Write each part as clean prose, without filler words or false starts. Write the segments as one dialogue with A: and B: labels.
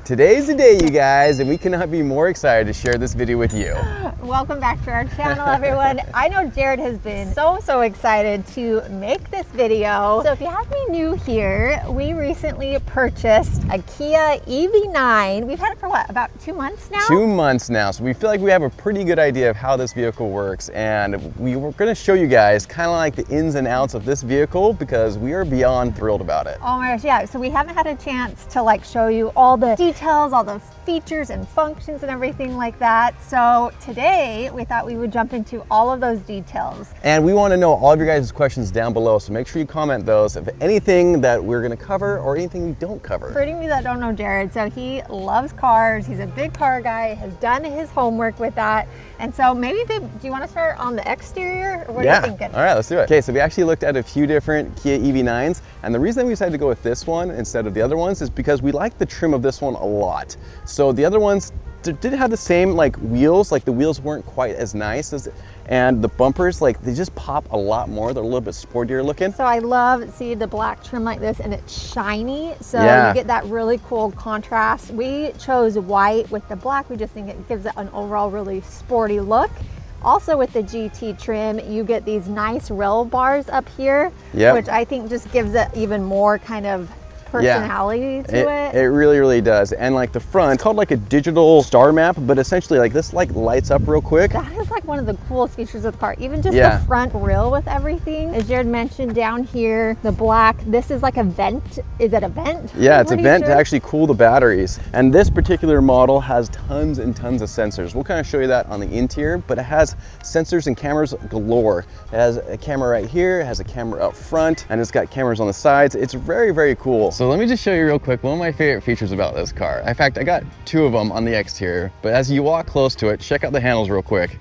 A: Today's the day, you guys, and we cannot be more excited to share this video with you.
B: Welcome back to our channel, everyone. I know Jared has been so excited to make this video. So if you have me new here, we recently purchased a Kia EV9. We've had it for what, about 2 months now?
A: 2 months now, so we feel like we have a pretty good idea of how this vehicle works, and we were gonna show you guys kind of like the ins and outs of this vehicle because we are beyond thrilled about it.
B: Oh my gosh, yeah. So we haven't had a chance to like show you all the details, all the features and functions and everything like that. So today we thought we would jump into all of those details.
A: And we want to know all of your guys' questions down below, so make sure you comment those if anything that we're going to cover or anything we don't cover.
B: For any of you that don't know Jared, so he loves cars. He's a big car guy, has done his homework with that. And so maybe, babe, do you want to start on the exterior, or what are you thinking?
A: All right, let's do it. Okay, so we actually looked at a few different Kia EV9s, and the reason we decided to go with this one instead of the other ones is because we like the trim of this one a lot. So the other ones did have the same like wheels, like the wheels weren't quite as nice as, and the bumpers, like they just pop a lot more. They're a little bit sportier looking.
B: So I love, see the black trim like this, and it's shiny. So
A: you
B: get that really cool contrast. We chose white with the black. We just think it gives it an overall really sporty look. Also with the GT trim, you get these nice rail bars up here, which I think just gives it even more kind of personality to it.
A: It really does. And like the front, it's called like a digital star map, but essentially like this like lights up real quick.
B: That is like one of the coolest features of the car. Even just the front grille with everything. As Jared mentioned down here, the black, this is like a vent. Is it a vent?
A: Yeah, it's a vent to actually cool the batteries. And this particular model has tons and tons of sensors. We'll kind of show you that on the interior, but it has sensors and cameras galore. It has a camera right here, it has a camera up front, and it's got cameras on the sides. It's very cool. So let me just show you real quick one of my favorite features about this car. In fact, I got 2 of them on the exterior, but as you walk close to it, check out the handles real quick.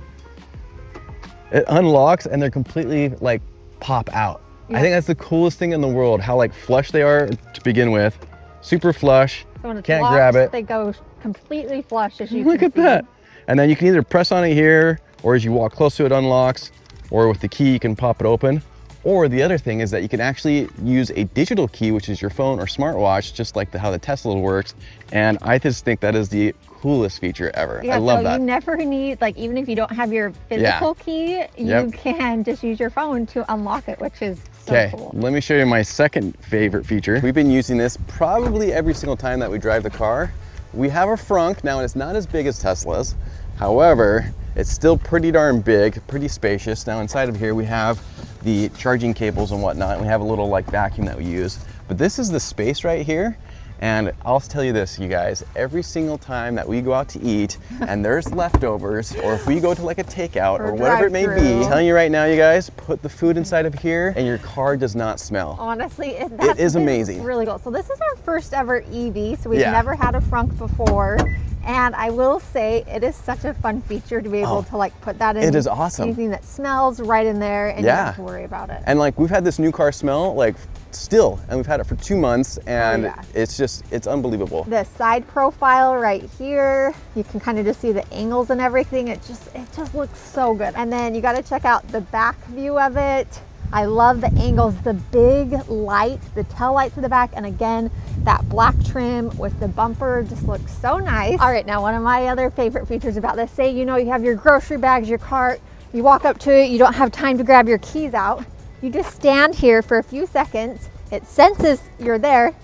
A: It unlocks and they're completely like pop out. I think that's the coolest thing in the world, how like flush they are to begin with. Super flush,
B: so when it's
A: can't
B: locked,
A: grab it.
B: They go completely flush, as you
A: Look
B: can
A: at that. And then you can either press on it here, or as you walk close to it, unlocks, or with the key, you can pop it open. Or the other thing is that you can actually use a digital key, which is your phone or smartwatch, just like how the Tesla works. And I just think that is the coolest feature ever. I love that.
B: You never need, like, even if you don't have your physical key, you can just use your phone to unlock it, which is so cool.
A: Let me show you my second favorite feature. We've been using this probably every single time that we drive the car. We have a frunk. Now, it's not as big as Tesla's. However, it's still pretty darn big, pretty spacious. Now inside of here, we have the charging cables and whatnot. We have a little like vacuum that we use, but this is the space right here. And I'll tell you this, you guys, every single time that we go out to eat and there's leftovers, or if we go to like a takeout or whatever it may be, I'm telling you right now, you guys, put the food inside of here and your car does not smell.
B: Honestly, it
A: is amazing.
B: Really cool. So this is our first ever EV, so we've never had a frunk before. And I will say it is such a fun feature to be able to like put that in.
A: It is awesome.
B: Anything that smells right in there, and you don't have to worry about it.
A: And like we've had this new car smell like still, and we've had it for 2 months, and it's unbelievable.
B: The side profile right here, you can kind of just see the angles and everything. It just looks so good. And then you got to check out the back view of it. I love the angles, the big lights, the tail lights in the back, and again, that black trim with the bumper just looks so nice. All right, now one of my other favorite features about this, say, you know, you have your grocery bags, your cart, you walk up to it, you don't have time to grab your keys out. You just stand here for a few seconds, it senses you're there,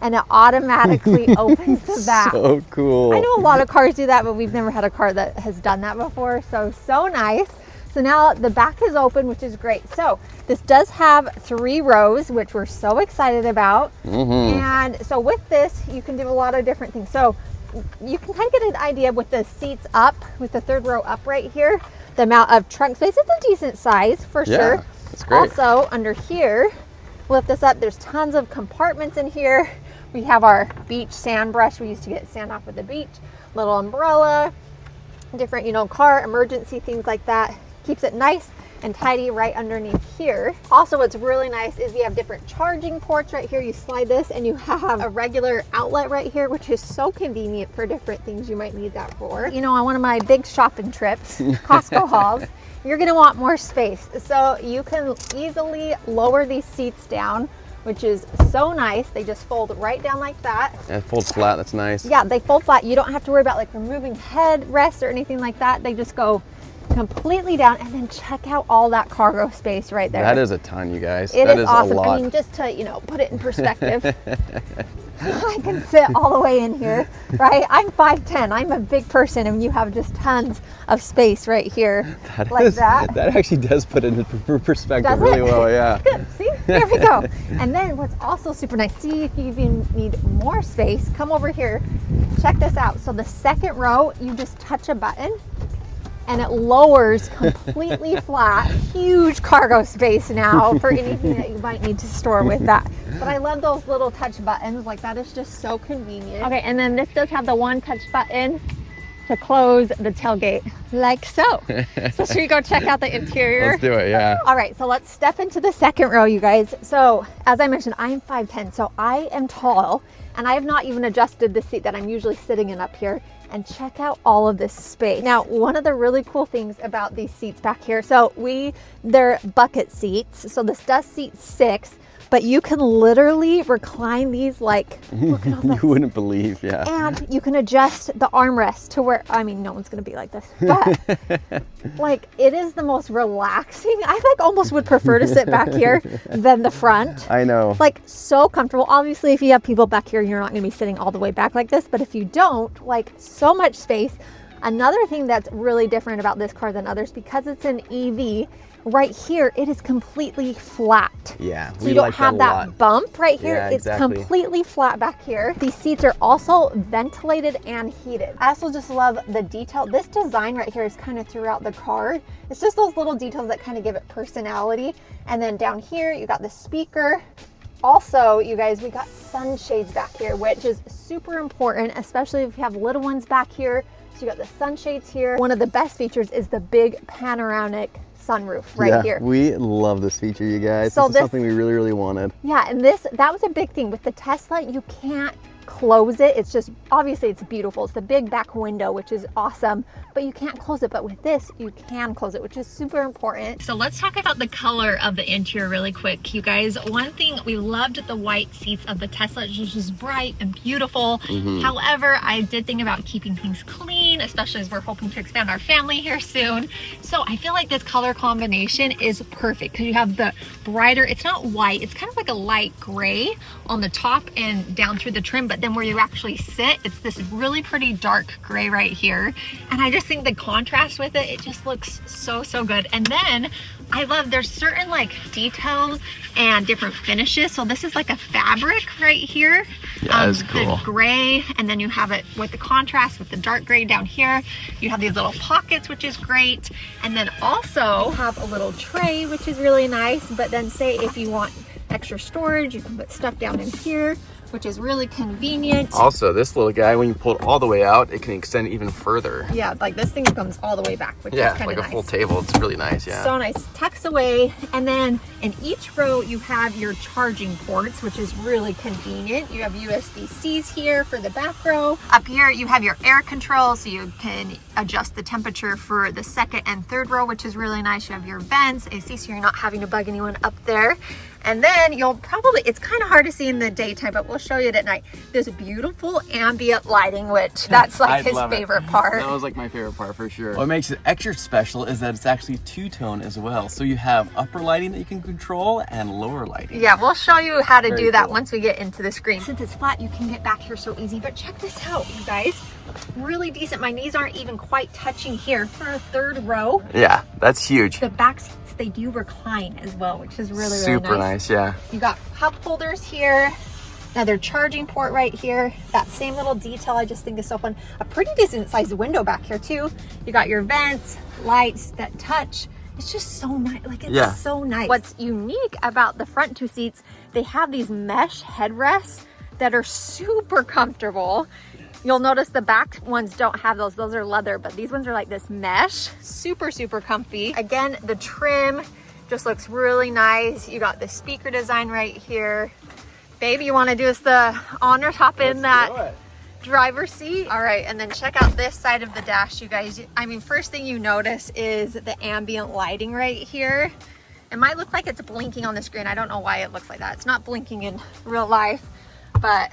B: and it automatically opens the back.
A: So cool.
B: I know a lot of cars do that, but we've never had a car that has done that before, so nice. So now the back is open, which is great. So this does have 3 rows, which we're so excited about. And so with this, you can do a lot of different things. So you can kind of get an idea with the seats up, with the 3rd row up right here, the amount of trunk space. It's a decent size for sure.
A: That's great.
B: Also under here, lift this up, there's tons of compartments in here. We have our beach sand brush. We used to get sand off at the beach, little umbrella, different, you know, car emergency things like that. Keeps it nice and tidy right underneath here. Also, what's really nice is we have different charging ports right here. You slide this and you have a regular outlet right here, which is so convenient for different things you might need that for. You know, on one of my big shopping trips, Costco hauls, you're gonna want more space. So you can easily lower these seats down which is so nice. They just fold right down like that.
A: And it folds flat, that's nice.
B: Yeah, they fold flat. You don't have to worry about like removing headrest or anything like that. They just go completely down. And then check out all that cargo space right there.
A: That is a ton, you guys.
B: That is awesome.
A: A lot.
B: I mean, just to, you know, put it in perspective. I can fit all the way in here, right? I'm 5'10". I'm a big person, and you have just tons of space right here, that.
A: That actually does put it into perspective
B: Does
A: really
B: it?
A: well, yeah.
B: See, here we go. And then what's also super nice, see if you even need more space, come over here, check this out. So the second row, you just touch a button, and it lowers completely flat. Huge cargo space now for anything that you might need to store with that. But I love those little touch buttons. Like, that is just so convenient. Okay, and then this does have the one touch button to close the tailgate, like so. So should we go check out the interior?
A: Let's do it, yeah.
B: All right, so let's step into the second row, you guys. So as I mentioned, I'm 5'10", so I am tall, and I have not even adjusted the seat that I'm usually sitting in up here. And check out all of this space. Now, one of the really cool things about these seats back here, so they're bucket seats. So this does seat 6, but you can literally recline these like, look at all this.
A: You wouldn't believe, yeah.
B: And you can adjust the armrest to where, I mean, no one's gonna be like this, but like, it is the most relaxing. I like almost would prefer to sit back here than the front.
A: I know.
B: Like, so comfortable. Obviously, if you have people back here, you're not gonna be sitting all the way back like this, but if you don't, like, so much space. Another thing that's really different about this car than others, because it's an EV, right here, it is completely flat.
A: Yeah,
B: so you don't have that bump right here.
A: Yeah,
B: it's
A: exactly.
B: completely flat back here. These seats are also ventilated and heated. I also just love the detail. This design right here is kind of throughout the car. It's just those little details that kind of give it personality. And then down here, you got the speaker. Also, you guys, we got sunshades back here, which is super important, especially if you have little ones back here. So you got the sunshades here. One of the best features is the big panoramic sunroof right here.
A: We love this feature, you guys. So this is something we really, really wanted.
B: Yeah, and that was a big thing. With the Tesla, you can't close it. It's just, obviously it's beautiful. It's the big back window, which is awesome, but you can't close it. But with this, you can close it, which is super important. So let's talk about the color of the interior really quick, you guys. One thing, we loved the white seats of the Tesla. It was just bright and beautiful. However, I did think about keeping things clean, especially as we're hoping to expand our family here soon. So I feel like this color combination is perfect because you have the brighter, it's not white, it's kind of like a light gray on the top and down through the trim, but then where you actually sit, it's this really pretty dark gray right here. And I just think the contrast with it just looks so, so good. And then I love, there's certain like details and different finishes. So this is like a fabric right here.
A: Yeah, that's cool.
B: The gray, and then you have it with the contrast with the dark gray down here. You have these little pockets, which is great. And then also have a little tray, which is really nice. But then say if you want extra storage, you can put stuff down in here, which is really convenient.
A: Also, this little guy, when you pull it all the way out, it can extend even further.
B: Yeah, like this thing comes all the way back, which is kind of
A: like
B: nice.
A: a full table. It's really nice, yeah.
B: So nice. Tucks away, and then in each row you have your charging ports, which is really convenient. You have USB-Cs here for the back row. Up here you have your air control, so you can adjust the temperature for the second and third row, which is really nice. You have your vents, AC, so you're not having to bug anyone up there. And then you'll probably, it's kind of hard to see in the daytime, but we'll show you it at night. This beautiful ambient lighting, which that's like his favorite part.
A: That was like my favorite part for sure. What makes it extra special is that it's actually two-tone as well. So you have upper lighting that you can control and lower lighting.
B: Yeah, we'll show you how to do that
A: cool.
B: once we get into the screen. Since it's flat, you can get back here so easy, but check this out, you guys. Really decent. My knees aren't even quite touching here for a third row.
A: Yeah, that's huge.
B: The back seats, they do recline as well, which is really,
A: super nice, yeah.
B: You got cup holders here, another charging port right here. That same little detail I just think is so fun. A pretty decent sized window back here too. You got your vents, lights that touch. It's just so nice. Like, it's so nice. What's unique about the front two seats, they have these mesh headrests that are super comfortable. You'll notice the back ones don't have those. Those are leather, but these ones are like this mesh. Super, super comfy. Again, the trim just looks really nice. You got the speaker design right here. Babe, you want to do us the honors? Hop in that driver's seat. All right, and then check out this side of the dash, you guys. I mean, first thing you notice is the ambient lighting right here. It might look like it's blinking on the screen. I don't know why it looks like that. It's not blinking in real life. But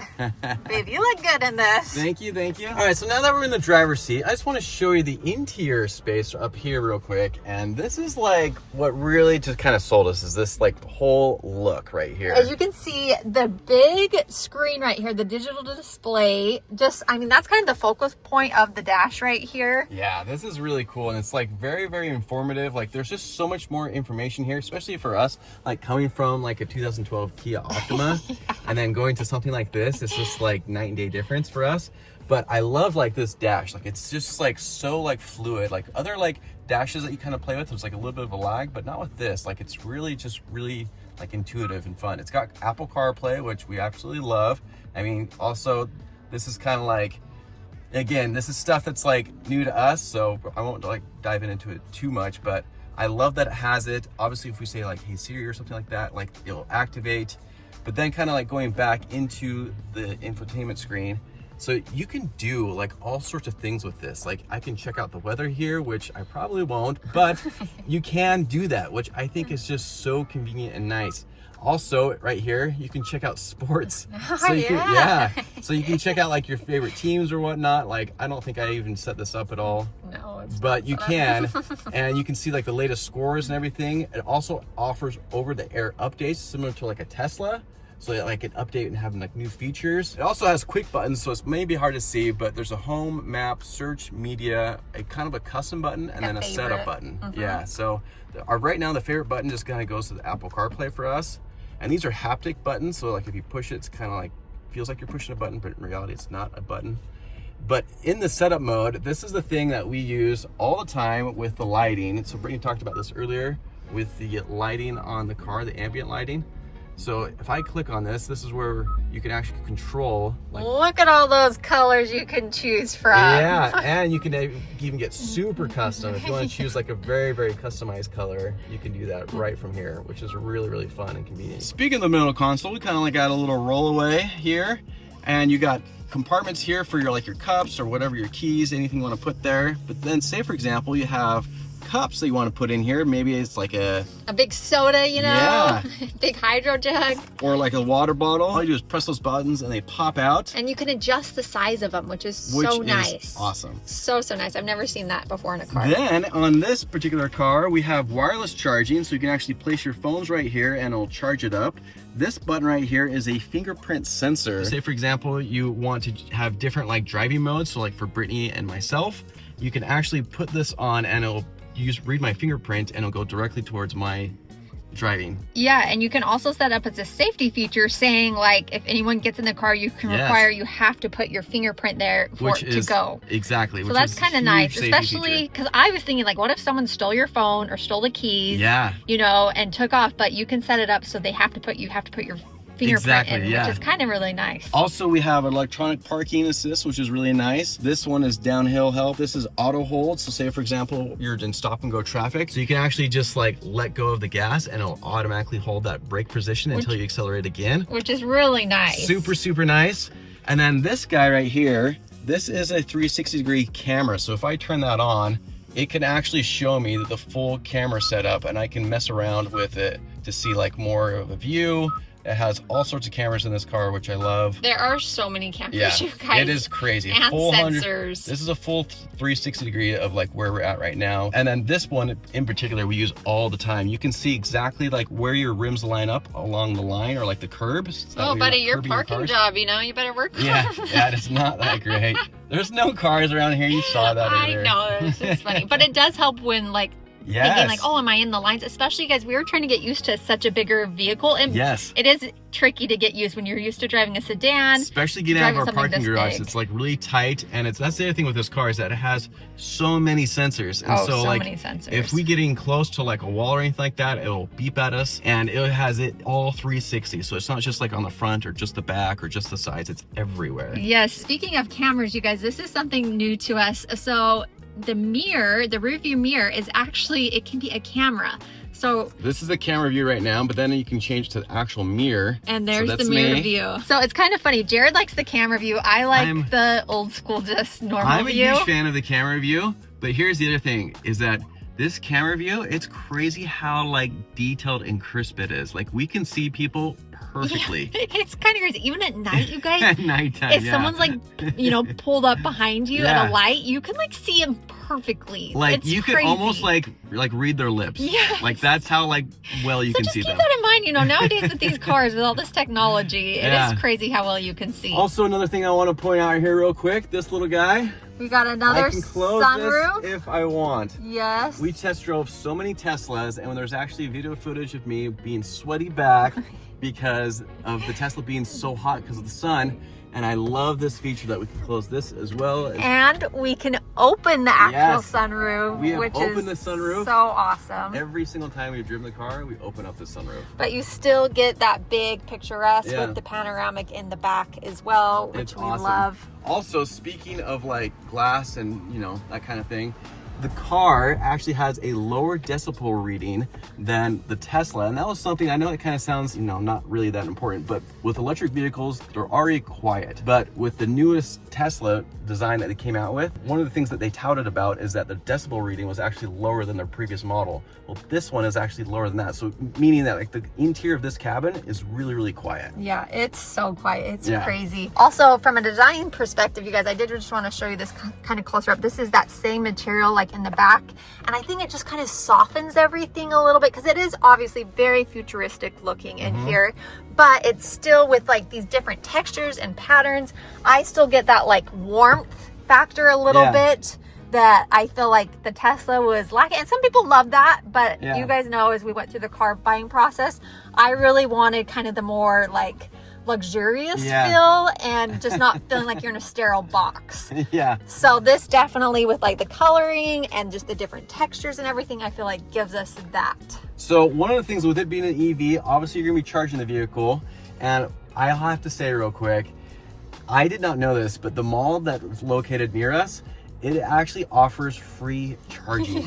B: babe, you look good in this.
A: Thank you, thank you. All right, so now that we're in the driver's seat, I just want to show you the interior space up here real quick. And this is like what really just kind of sold us, is this like whole look right here.
B: As you can see, the big screen right here, the digital display, just, I mean, that's kind of the focus point of the dash right here.
A: Yeah, this is really cool. And it's like very, very informative. Like there's just so much more information here, especially for us, like coming from like a 2012 Kia Optima yeah. and then going to something like this. It's just like night and day difference for us. But I love like this dash. Like it's just like so like fluid. Like other like dashes that you kind of play with, there's like a little bit of a lag, but not with this. Like it's really just really like intuitive and fun. It's got Apple CarPlay, which we absolutely love. I mean, also this is kind of like, again, this is stuff that's like new to us, so I won't like dive into it too much, but I love that it has it. Obviously, if we say like, hey Siri or something like that, like it'll activate. But then kind of like going back into the infotainment screen, so you can do like all sorts of things with this. Like I can check out the weather here, which I probably won't, but you can do that, which I think is just so convenient and nice. Also right here, you can check out sports. So you so you can check out like your favorite teams or whatnot. Like I don't think I even set this up at all.
B: No, it's
A: but you can, and you can see like the latest scores and everything. It also offers over-the-air updates similar to like a Tesla. So that I can update and have like new features. It also has quick buttons, so it's maybe hard to see, but there's a home, map, search, media, a kind of a custom button, and then a setup button. Yeah, so right now the favorite button just kind of goes to the Apple CarPlay for us. And these are haptic buttons, so like if you push it, it's kind of like, feels like you're pushing a button, but in reality it's not a button. But in the setup mode, this is the thing that we use all the time with the lighting. So Brittany talked about this earlier with the lighting on the car, the ambient lighting. So if I click on this, this is where you can actually control. Like,
B: look at all those colors you can choose from.
A: Yeah, and you can even get super custom. If you want to choose like a very, very customized color, you can do that right from here, which is really, really fun and convenient. Speaking of the middle console, we kind of like got a little rollaway here, and you got compartments here for your like your cups or whatever, your keys, anything you want to put there. But then say for example, you have cups that you want to put in here. Maybe it's like a
B: big soda, you know,
A: yeah.
B: Big hydro jug,
A: or like a water bottle. All you do is press those buttons and they pop out,
B: and you can adjust the size of them, which is so nice.
A: Awesome.
B: So nice. I've never seen that before in a car.
A: Then on this particular car, we have wireless charging, so you can actually place your phones right here and it'll charge it up. This button right here is a fingerprint sensor. Say for example, you want to have different like driving modes. So like for Brittany and myself, you can actually put this on and it'll read my fingerprint and it'll go directly towards my driving.
B: Yeah, and you can also set up as a safety feature saying like if anyone gets in the car, you can require you have to put your fingerprint there for it to go.
A: Exactly.
B: So that's kind of nice, especially because I was thinking like, what if someone stole your phone or stole the keys?
A: Yeah.
B: You know, and took off, but you can set it up so they have to put your fingerprint in, which is kind of really nice.
A: Also, we have electronic parking assist, which is really nice. This one is downhill help. This is auto hold. So say for example, you're in stop and go traffic. So you can actually just like let go of the gas and it'll automatically hold that brake position until you accelerate again. Which is really nice. Super, super nice. And then this guy right here, this is a 360-degree camera. So if I turn that on, it can actually show me the full camera setup and I can mess around with it to see like more of a view. It has all sorts of cameras in this car, which I love. There are so many cameras, you guys. It is crazy. And full sensors. This is a full 360 degree of like where we're at right now. And then this one in particular, we use all the time. You can see exactly like where your rims line up along the line or like the curbs. Oh, buddy, your parking job, you know, you better work. Yeah, it's not that great. There's no cars around here. You saw that earlier. I know, it's just funny. But it does help when like, thinking like, oh, am I in the lines? Especially, guys, we were trying to get used to such a bigger vehicle. And it is tricky to get used when you're used to driving a sedan. Especially getting out of our parking garage. It's like really tight. And that's the other thing with this car is that it has so many sensors. And so like, many sensors. If we get in close to like a wall or anything like that, it'll beep at us. And it has it all 360. So it's not just like on the front or just the back or just the sides. It's everywhere. Yes. Speaking of cameras, you guys, this is something new to us. So the mirror, the rear view mirror is actually, it can be a camera. So this is the camera view right now, but then you can change to the actual mirror. And there's the mirror view. So it's kind of funny. Jared likes the camera view. I like the old school, just normal view. I'm a huge fan of the camera view, but here's the other thing is that This camera view, it's crazy how like detailed and crisp it is. Like we can see people perfectly.
B: Yeah, it's kind of crazy. Even at night, you guys,
A: at nighttime,
B: if someone's like, you know, pulled up behind you at a light, you can like see them perfectly.
A: Like
B: it's
A: you
B: crazy.
A: can almost like read their lips.
B: Yeah.
A: Like that's how like well you can see them.
B: So just keep that in mind, you know, nowadays with these cars, with all this technology, it is crazy how well you can see.
A: Also, another thing I want to point out here real quick, this little guy.
B: We got another
A: I can close
B: sunroof.
A: this if I want.
B: Yes.
A: We test drove so many Teslas, and when there's actually video footage of me being sweaty back because of the Tesla being so hot because of the sun. And I love this feature that we can close this as well.
B: And we can open the actual sunroof,
A: we have
B: which
A: opened
B: is
A: the sunroof
B: so awesome.
A: Every single time we've driven the car, we open up the sunroof.
B: But you still get that big picturesque with the panoramic in the back as well, which we love.
A: Also, speaking of like glass and, you know, that kind of thing, the car actually has a lower decibel reading than the Tesla. And that was something, I know it kind of sounds, you know, not really that important, but with electric vehicles, they're already quiet. But with the newest Tesla design that they came out with, one of the things that they touted about is that the decibel reading was actually lower than their previous model. Well, this one is actually lower than that. So meaning that like the interior of this cabin is really, really quiet.
B: Yeah, it's so quiet. It's crazy. Also, from a design perspective, you guys, I did just want to show you this kind of closer up. This is that same material like in the back. And I think it just kind of softens everything a little bit because it is obviously very futuristic looking in here, but it's still with like these different textures and patterns. I still get that like warmth factor a little bit that I feel like the Tesla was lacking. And some people love that, but you guys know as we went through the car buying process, I really wanted kind of the more like luxurious feel and just not feeling like you're in a sterile box. So this definitely with like the coloring and just the different textures and everything, I feel like gives us that.
A: So one of the things with it being an EV, obviously you're gonna be charging the vehicle. And I'll have to say real quick, I did not know this, but the mall that was located near us, it actually offers free charging.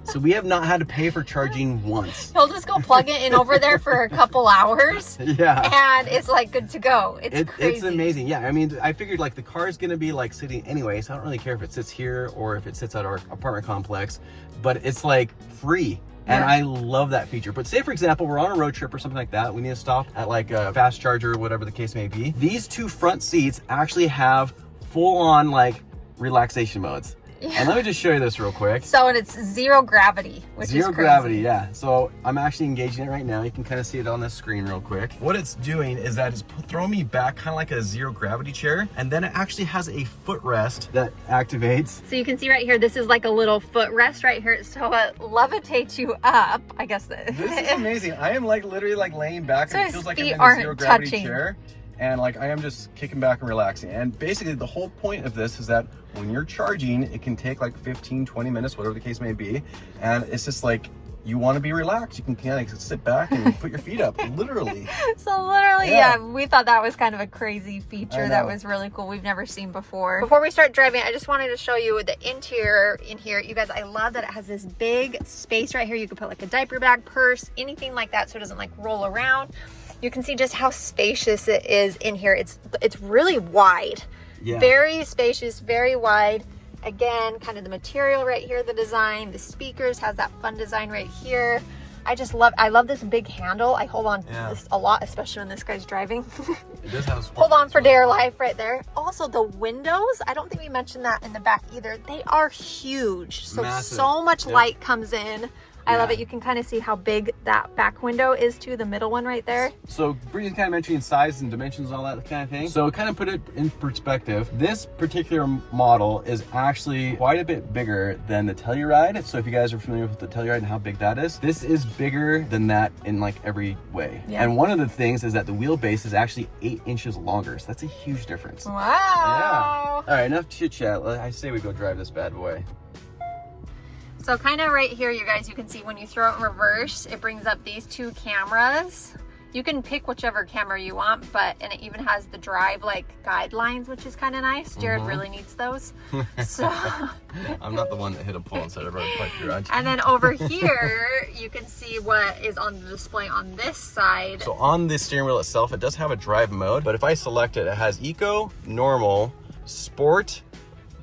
A: So we have not had to pay for charging once.
B: He'll just go plug it in over there for a couple hours. And it's like good to go. It's crazy.
A: It's amazing. Yeah, I mean, I figured like the car is going to be like sitting anyway, so I don't really care if it sits here or if it sits at our apartment complex, but it's like free. And I love that feature. But say, for example, we're on a road trip or something like that. We need to stop at like a fast charger or whatever the case may be. These two front seats actually have full on like relaxation modes. And let me just show you this real quick.
B: So, and it's zero gravity, which is crazy.
A: Zero gravity, yeah. So I'm actually engaging it right now. You can kind of see it on this screen real quick. What it's doing is that it's throwing me back kind of like a zero gravity chair. And then it actually has a footrest that activates.
B: So you can see right here, this is like a little footrest right here. So it levitates you up, I guess.
A: This is amazing. I am like literally like laying back and it feels like I'm in
B: a
A: zero gravity chair. And like I am just kicking back and relaxing. And basically the whole point of this is that when you're charging, it can take like 15-20 minutes, whatever the case may be, and it's just like you want to be relaxed, you can kind of sit back and put your feet up, literally.
B: So literally, we thought that was kind of a crazy feature that was really cool. We've never seen before. Before we start driving, I just wanted to show you the interior in here. You guys, I love that it has this big space right here. You can put like a diaper bag, purse, anything like that, so it doesn't like roll around. You can see just how spacious it is in here. It's really wide. Very spacious, very wide. Again, kind of the material right here, the design, the speakers has that fun design right here. I love this big handle. I hold on to this a lot, especially when this guy's driving.
A: It does have
B: hold on for dear life right there. Also the windows, I don't think we mentioned that in the back either. They are huge. So
A: massive.
B: So much light comes in. I love it. You can kind of see how big that back window is too, the middle one right there. So
A: Brittany's kind of mentioning size and dimensions and all that kind of thing. So kind of put it in perspective, this particular model is actually quite a bit bigger than the Telluride. So if you guys are familiar with the Telluride and how big that is, this is bigger than that in like every way. And one of the things is that the wheelbase is actually 8 inches longer. So that's a huge difference.
B: Wow.
A: All right, enough chit chat. I say we go drive this bad boy.
B: So kind of right here, you guys, you can see when you throw it in reverse, it brings up these two cameras. You can pick whichever camera you want, and it even has the drive like guidelines, which is kind of nice. Jared really needs those. So
A: I'm not the one that hit a pole instead of a park garage.
B: And then over here, you can see what is on the display on this side.
A: So on the steering wheel itself, it does have a drive mode, but if I select it, it has eco, normal, sport,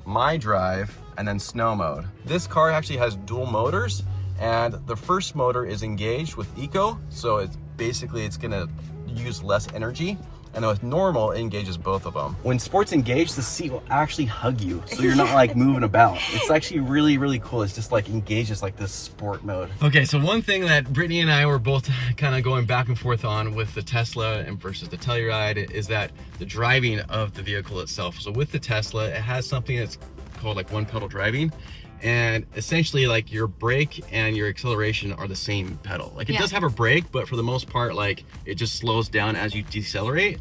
A: my drive, and then snow mode. This car actually has dual motors, and the first motor is engaged with eco, so it's gonna use less energy. And with normal, it engages both of them. When sports engage, the seat will actually hug you, so you're not like moving about. It's actually really, really cool. It's just like engages like this sport mode. Okay, so one thing that Brittany and I were both kind of going back and forth on with the Tesla and versus the Telluride is that the driving of the vehicle itself. So with the Tesla, it has something that's called like one pedal driving. And essentially like your brake and your acceleration are the same pedal. Like it does have a brake, but for the most part, like it just slows down as you decelerate.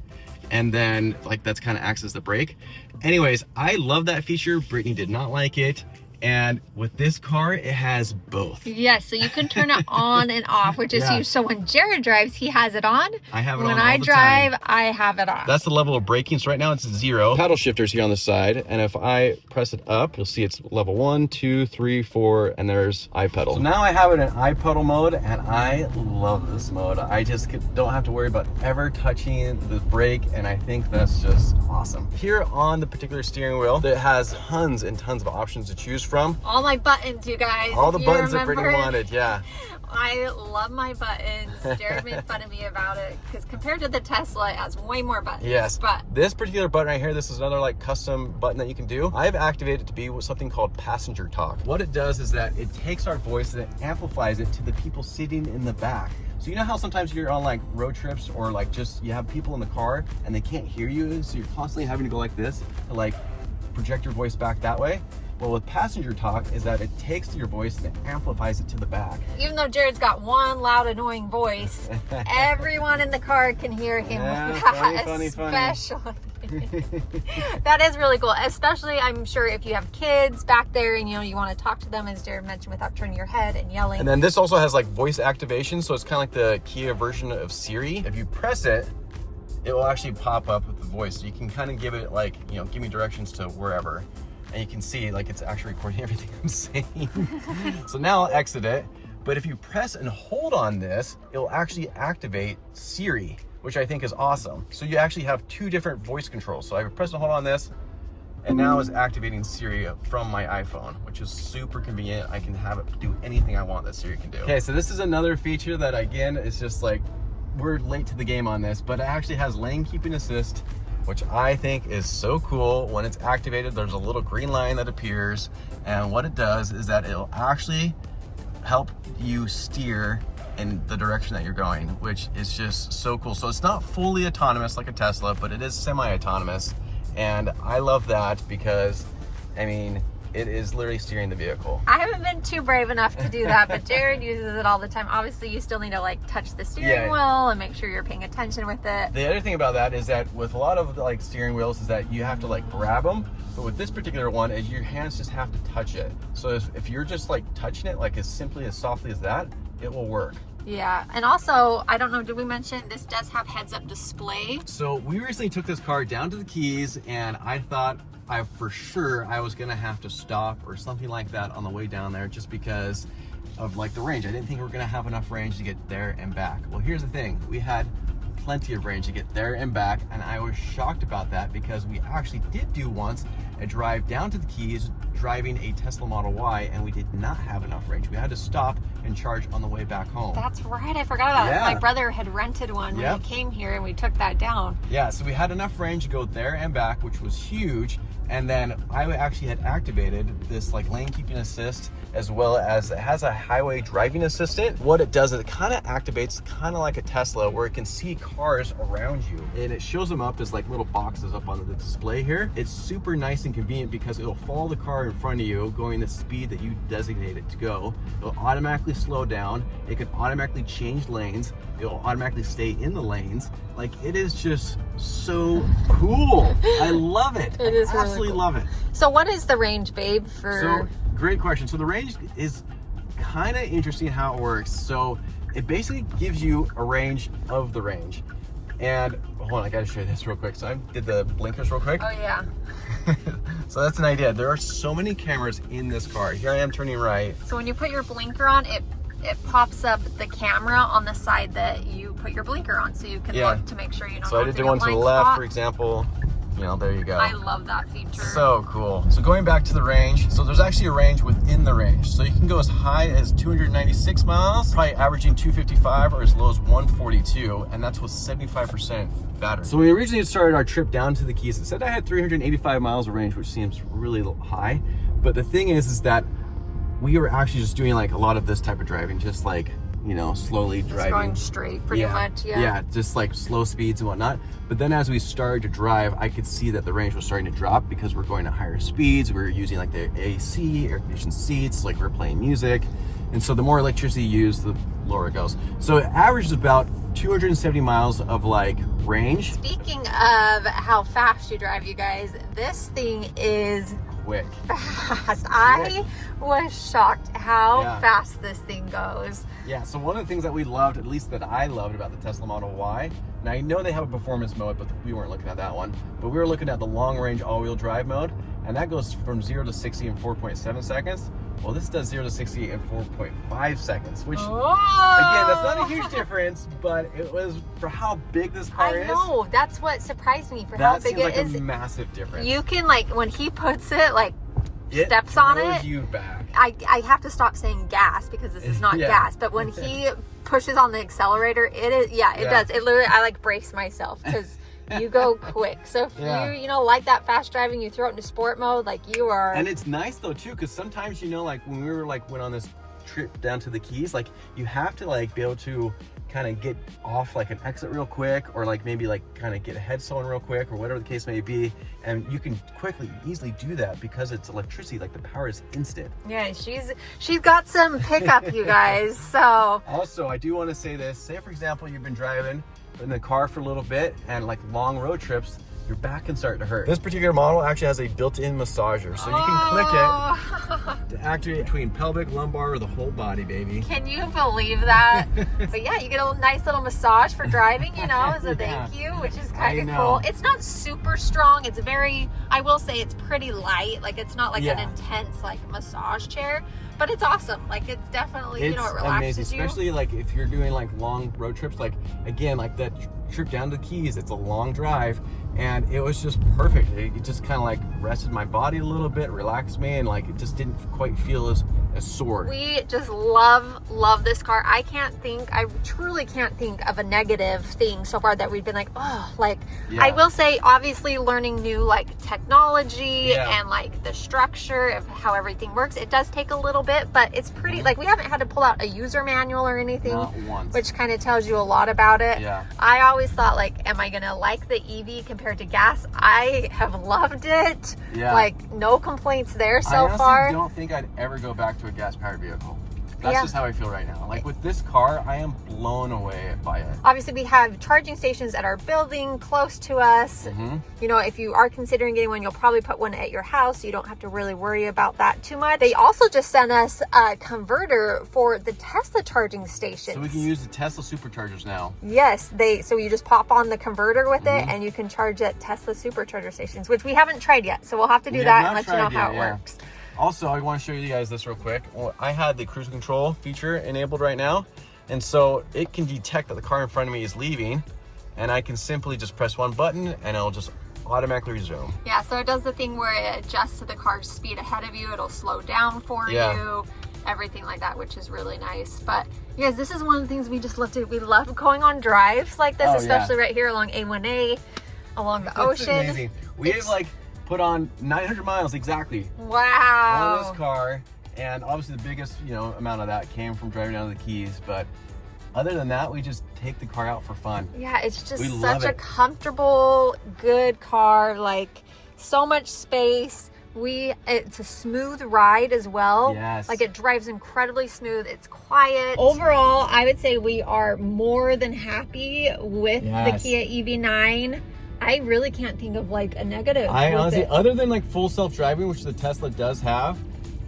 A: And then like that's kind of acts as the brake. Anyways, I love that feature. Brittany did not like it. And with this car, it has both.
B: Yes, so you can turn it on and off, which is huge. So when Jared drives, he has it on.
A: I have it on
B: when
A: all
B: I
A: the
B: drive,
A: time.
B: I have it on.
A: That's the level of braking. So right now it's 0. Paddle shifters here on the side. And if I press it up, you'll see it's level 1, 2, 3, 4, and there's iPedal. So now I have it in iPedal mode, and I love this mode. I just don't have to worry about ever touching the brake, and I think that's just awesome. Here on the particular steering wheel, it has tons and tons of options to choose from.
B: All my buttons, you guys.
A: All the buttons that Brittany wanted, yeah.
B: I love my buttons. Jared made fun of me about it because compared to the Tesla, it has way more buttons.
A: Yes,
B: but
A: this particular button right here, this is another like custom button that you can do. I've activated it to be something called passenger talk. What it does is that it takes our voice and it amplifies it to the people sitting in the back. So you know how sometimes you're on like road trips or like just you have people in the car and they can't hear you, so you're constantly having to go like this to like project your voice back that way? Well, with passenger talk is that it takes your voice and it amplifies it to the back.
B: Even though Jared's got one loud, annoying voice, everyone in the car can hear him with that, especially. That is really cool, especially I'm sure if you have kids back there and you want to talk to them, as Jared mentioned, without turning your head and yelling.
A: And then this also has like voice activation, so it's kind of like the Kia version of Siri. If you press it, it will actually pop up with the voice. So you can kind of give it like, give me directions to wherever. And you can see like it's actually recording everything I'm saying. So now I'll exit it. But if you press and hold on this, it'll actually activate Siri, which I think is awesome. So you actually have 2 different voice controls. So I press and hold on this, and now it's activating Siri from my iPhone, which is super convenient. I can have it do anything I want that Siri can do. Okay, so this is another feature that again is just like, we're late to the game on this, but it actually has lane keeping assist, which I think is so cool. When it's activated, there's a little green line that appears, and what it does is that it'll actually help you steer in the direction that you're going, which is just so cool. So it's not fully autonomous like a Tesla, but it is semi-autonomous, and I love that because, I mean, it is literally steering the vehicle. I
B: haven't been too brave enough to do that, but Jared uses it all the time. Obviously, you still need to like touch the steering wheel and make sure you're paying attention with it.
A: The other thing about that is that with a lot of like steering wheels is that you have to like grab them, but with this particular one, is your hands just have to touch it. So if you're just like touching it like as simply as softly as that, it will work.
B: Yeah, and also, I don't know, did we mention this does have heads-up display?
A: So we recently took this car down to the Keys, and I thought for sure I was gonna have to stop or something like that on the way down there just because of like the range. I didn't think we were gonna have enough range to get there and back. Well, here's the thing, we had plenty of range to get there and back, and I was shocked about that because we actually did do once a drive down to the Keys driving a Tesla Model Y, and we did not have enough range. We had to stop and charge on the way back home.
B: That's right, I forgot about it. My brother had rented one when he came here, and we took that down.
A: Yeah, so we had enough range to go there and back, which was huge. And then I actually had activated this like lane keeping assist, as well as it has a highway driving assistant. What it does is it kind of activates kind of like a Tesla, where it can see cars around you, and it shows them up as like little boxes up on the display here. It's super nice and convenient because it'll follow the car in front of you going the speed that you designate it to go. It'll automatically slow down. It can automatically change lanes. It'll automatically stay in the lanes. Like, it is just so cool. I love it.
B: It is
A: I absolutely
B: cool.
A: love it.
B: So what is the range, babe? So
A: great question. So the range is kind of interesting how it works. So it basically gives you a range of the range. And hold on, I gotta show you this real quick. So I did the blinkers real quick.
B: Oh yeah.
A: So that's an idea. There are so many cameras in this car. Here I am turning right.
B: So when you put your blinker on, it pops up the camera on the side that you put your blinker on, so you can look to make sure you don't.
A: So I did do one to the left, for example. you know, there you go.
B: I love that feature.
A: So cool. So going back to the range, so there's actually a range within the range. So you can go as high as 296 miles, probably averaging 255, or as low as 142, and that's with 75% battery. So we originally started our trip down to the Keys. It said I had 385 miles of range, which seems really high. But the thing is that we were actually just doing like a lot of this type of driving, just like, you know, slowly driving.
B: Going straight, pretty much, yeah.
A: Yeah, just like slow speeds and whatnot. But then as we started to drive, I could see that the range was starting to drop because we're going at higher speeds. We were using like the AC, air conditioned seats, like we're playing music. And so the more electricity you use, the lower it goes. So it averages about 270 miles of like range.
B: Speaking of how fast you drive, you guys, this thing is
A: quick.
B: Fast. I was shocked how fast this thing goes.
A: Yeah, so one of the things that we loved, at least that I loved about the Tesla Model Y, now I know they have a performance mode, but we weren't looking at that one, but we were looking at the long range all-wheel drive mode, and that goes from 0 to 60 in 4.7 seconds. Well, this does 0 to 60 in 4.5 seconds, which, again, that's not a huge difference, but it was, for how big this car is.
B: I know, that's what surprised me, for how big it is.
A: That seems like a massive difference.
B: You can, like, when he puts it, like, steps on it,
A: you back.
B: I have to stop saying gas because this is not gas, but when he pushes on the accelerator, it is, it does. It literally, I like brace myself because you go quick. So if you know, like that fast driving, you throw it into sport mode, like you are.
A: And it's nice though too, because sometimes, you know, like when we were like went on this trip down to the Keys, like you have to like be able to kind of get off like an exit real quick, or like maybe like kind of get ahead someone real quick, or whatever the case may be, and you can quickly easily do that because it's electricity. Like the power is instant.
B: Yeah, she's got some pickup, you guys. So
A: also, I do want to say this. Say for example, you've been driving in the car for a little bit, and like long road trips, your back can start to hurt. This particular model actually has a built-in massager, so you can click it to activate between pelvic, lumbar, or the whole body, baby.
B: Can you believe that? But yeah, you get a nice little massage for driving, you know, as a thank you, which is kind of cool. It's not super strong. It's very, I will say it's pretty light. Like it's not like an intense like massage chair, but it's awesome. Like it's definitely, you know, it relaxes
A: amazing, especially like if you're doing like long road trips, like again, like that trip down to the Keys, it's a long drive, and it was just perfect. It just kind of like rested my body a little bit, relaxed me, and like it just didn't quite feel as sore.
B: We just love this car. I truly can't think of a negative thing so far that we've been like, oh, like I will say obviously learning new like technology and like the structure of how everything works, it does take a little bit, but it's pretty like we haven't had to pull out a user manual or anything.
A: Not once.
B: Which kind of tells you a lot about it. I always thought like, am I gonna like the EV compared to gas? I have loved it. Like no complaints there so far.
A: I don't think I'd ever go back to a gas-powered vehicle. That's just how I feel right now. Like with this car, I am blown away by it.
B: Obviously, we have charging stations at our building close to us. You know, if you are considering getting one, you'll probably put one at your house, so you don't have to really worry about that too much. They also just sent us a converter for the Tesla charging stations.
A: So we can use the Tesla superchargers now.
B: Yes, so you just pop on the converter with it, and you can charge at Tesla supercharger stations, which we haven't tried yet. So we'll have to do that and let you know how it works.
A: Also, I want to show you guys this real quick. Well, I had the cruise control feature enabled right now, and so it can detect that the car in front of me is leaving, and I can simply just press one button and it'll just automatically resume. Yeah,
B: so it does the thing where it adjusts to the car's speed ahead of you. It'll slow down for you, everything like that, which is really nice. But you guys, this is one of the things we just love to do. We love going on drives like this, especially right here along A1A, along the ocean.
A: Amazing. We have like put on 900 miles exactly.
B: Wow.
A: On this car, and obviously the biggest, you know, amount of that came from driving down to the Keys, but other than that, we just take the car out for fun. Yeah, it's just such a comfortable, good car, like so much space. It's a smooth ride as well. Yes. Like it drives incredibly smooth. It's quiet. Overall, I would say we are more than happy with the Kia EV9. I really can't think of like a negative. I honestly, other than like full self-driving, which the Tesla does have,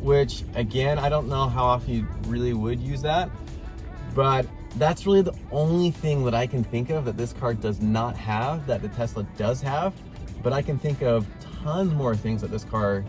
A: which again, I don't know how often you really would use that, but that's really the only thing that I can think of that this car does not have that the Tesla does have. But I can think of tons more things that this car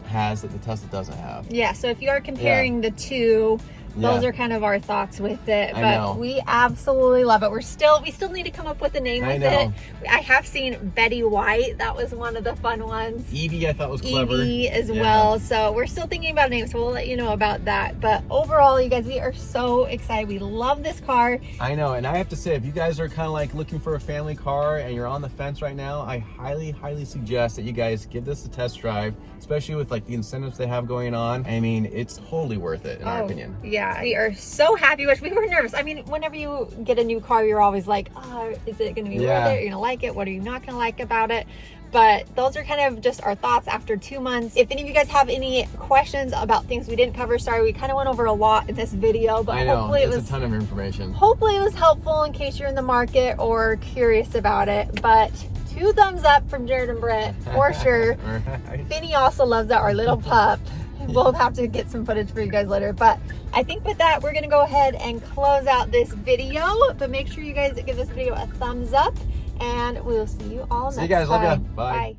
A: has that the Tesla doesn't have. Yeah, so if you are comparing the two,
B: those are kind of our thoughts with it.
A: I
B: But
A: know.
B: we absolutely love it. We still need to come up with a name with it. I have seen Betty White. That was one of the fun ones.
A: Evie, I thought was clever.
B: EV as well. So we're still thinking about names, so we'll let you know about that. But overall, you guys, we are so excited. We love this car.
A: I know, and I have to say, if you guys are kind of like looking for a family car and you're on the fence right now, I highly suggest that you guys give this a test drive, especially with like the incentives they have going on. I mean, it's totally worth it in our opinion.
B: Yeah, we are so happy. Which we were nervous. I mean, whenever you get a new car, you're always like, oh, is it going to be worth it? Are you going to like it? What are you not going to like about it? But those are kind of just our thoughts after 2 months. If any of you guys have any questions about things we didn't cover, sorry, we kind of went over a lot in this video, but
A: I know,
B: hopefully it was
A: a ton of information.
B: Hopefully it was helpful in case you're in the market or curious about it. But 2 thumbs up from Jared and Britt for sure.
A: Right.
B: Finny also loves that, our little pup. We'll have to get some footage for you guys later. But I think with that, we're gonna go ahead and close out this video. But make sure you guys give this video a thumbs up, and we'll see you all next time.
A: See you guys, love ya. Bye.